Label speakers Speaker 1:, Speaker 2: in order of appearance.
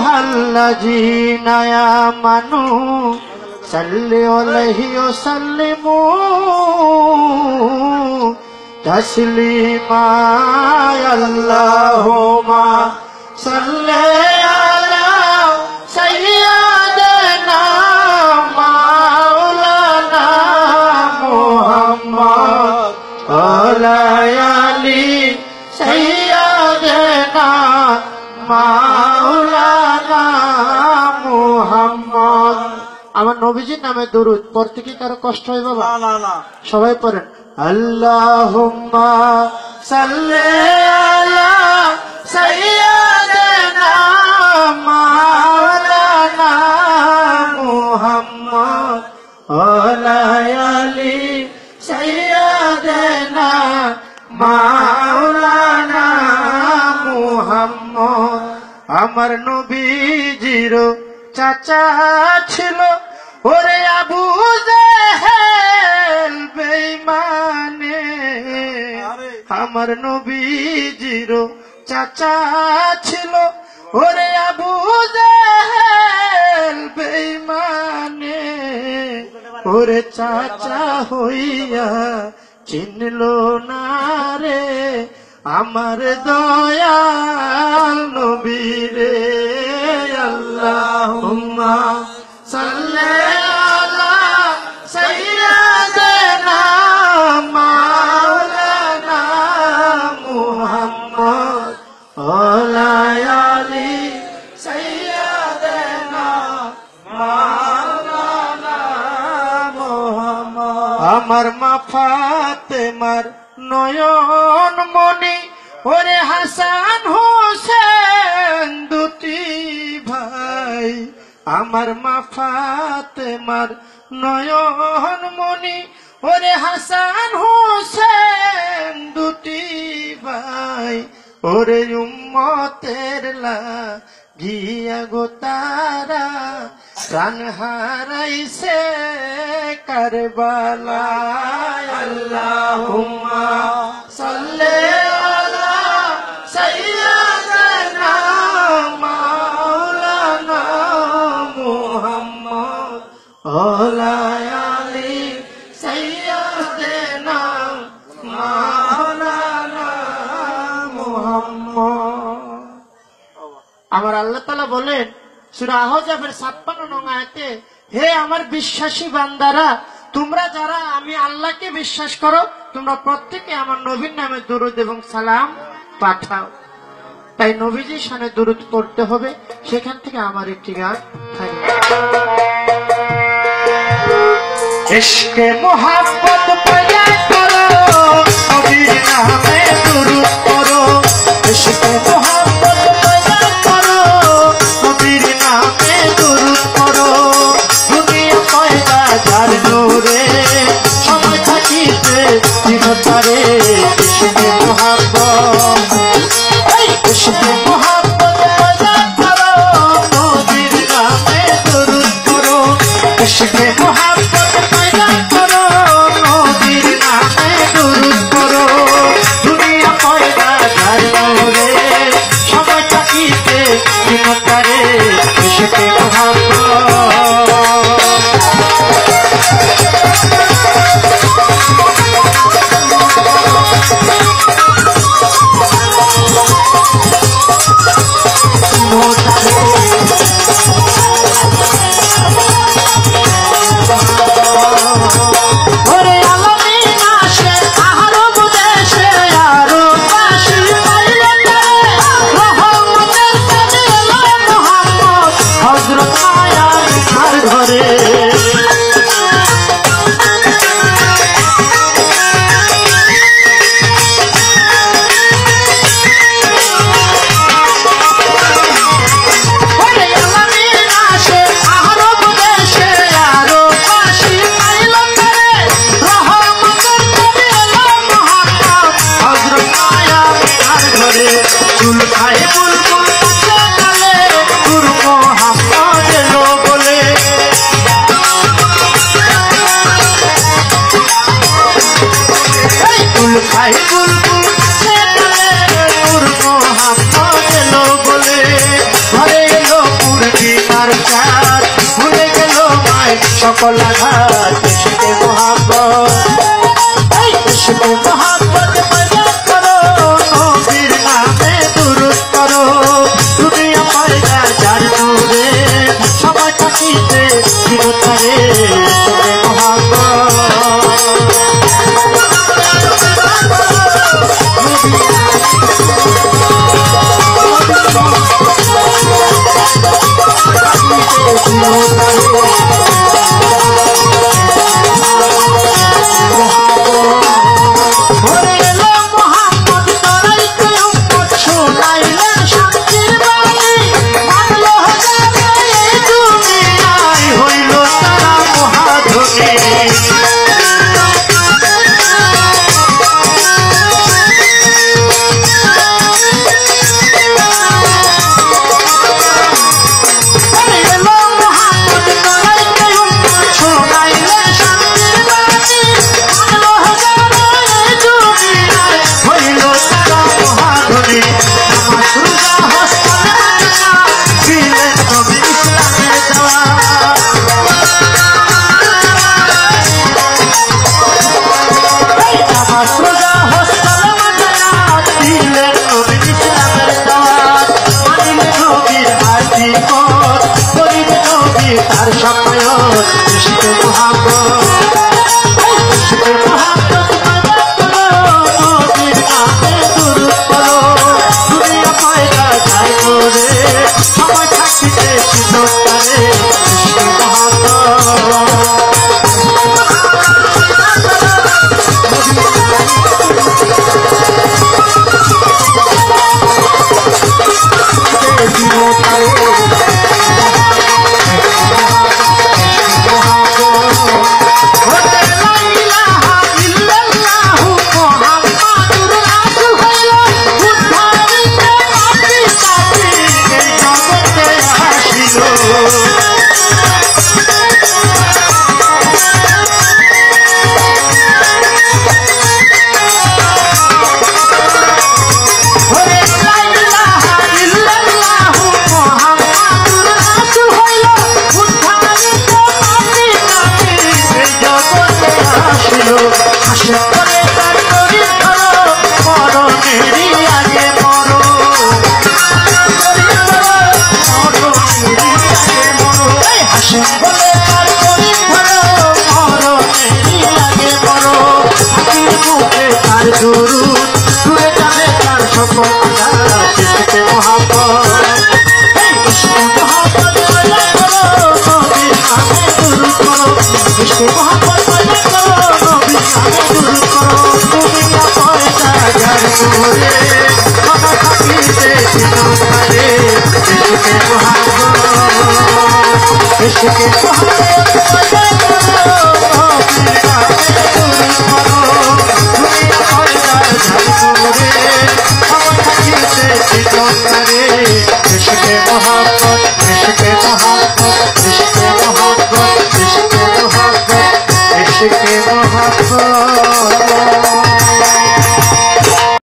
Speaker 1: الذين آمنوا صلوا عليه وسلموا تسليما اللهم صل على سيدنا مولانا محمد وعلى آل سيدنا মাওলানা মুহাম্মদ। আমার নবীজির নামে দরুদ পড়তে কি কারো কষ্ট হয় বাবা? না না, সবাই পড়েন। আল্লাহুম্মা সাল্লি আলা সাইয়্যিদিনা মাওলানা মুহাম্মদ ওয়ালা আলি সাইয়্যিদিনা মাওলানা মুহাম্মদ। আমার নবীজির চাচা ছিল ওরে আবু জেহেল বেঈমানে। আমার নবীজির চাচা ছিল ওরে আবু জেহেল বেঈমানে। ওরে চাচা হইয়া চিনল না রে আমার দয়াল নবী রে। আল্লাহুম্মা সাল্লি আলা সাইয়্যিদিনা মাওলানা মুহাম্মদ ওয়ালা আলি সাইয়্যিদিনা মাওলানা মুহাম্মদ। আমার মা ফাতেমার নয়ন মনি ওরে হাসান হোসেন দুটি ভাই। আমার মা ফাতেমার নয়ন মনি ওরে হাসান হোসেন দুটি ভাই। ওরে উম্মতের লাগিয়া গো তারা প্রাণ হারাইছে কারবালায়। আল্লাহুম্মা সাল্লি আলা সাইয়্যিদিনা মাওলানা মুহাম্মদ ওয়ালা আলি সাইয়্যিদিনা মাওলানা মুহাম্মদ। আমার আল্লাহ তাআলা বলেন সূরা আহজাবের 56 নং আয়াতে, হে আমার বিশ্বাসী বান্দারা, তোমরা যারা আমি আল্লাহকে বিশ্বাস করো তোমরা প্রত্যেকে আমার নবীর নামে দরুদ এবং সালাম পাঠাও। তাই নবীজির শানে দরুদ পড়তে হবে। সেখান থেকে আমার একটি গান থাকবে। ইশকে মোহাম্মদ পয়দা করো, নবীর নামে দরুদ পড়ো। ইশকে মোহাম্মদ পয়দা করো, নবীর নামে দরুদ পড়ো। দুনিয়া পয়দা যার নূরে সময় থাকিতে চিরতরে। ইশকে মোহাম্মদ, ইশকে মোহাম্মদ পয়দা করো, নবীর নামে দরুদ পড়ো। ইশকে মোহাম্মদ পয়দা করো, নবীর নামে দরুদ পড়ো। দুনিয়া পয়দা যার নূরে সময় থাকিতে চিরতরে। ইশকে মোহাম্মদ। তোমার সাথ ভুলে গেল মায় সকল আঘাত ইশকে মোহাম্মদ ইশকে মোহাম্মদ পয়দা করো নবীর নামে দুরূদ করো দুনিয়া পয়দা যার নূরে সবাই থাকিতে চিরতরে ইশকে মোহাম্মদ
Speaker 2: इश्क़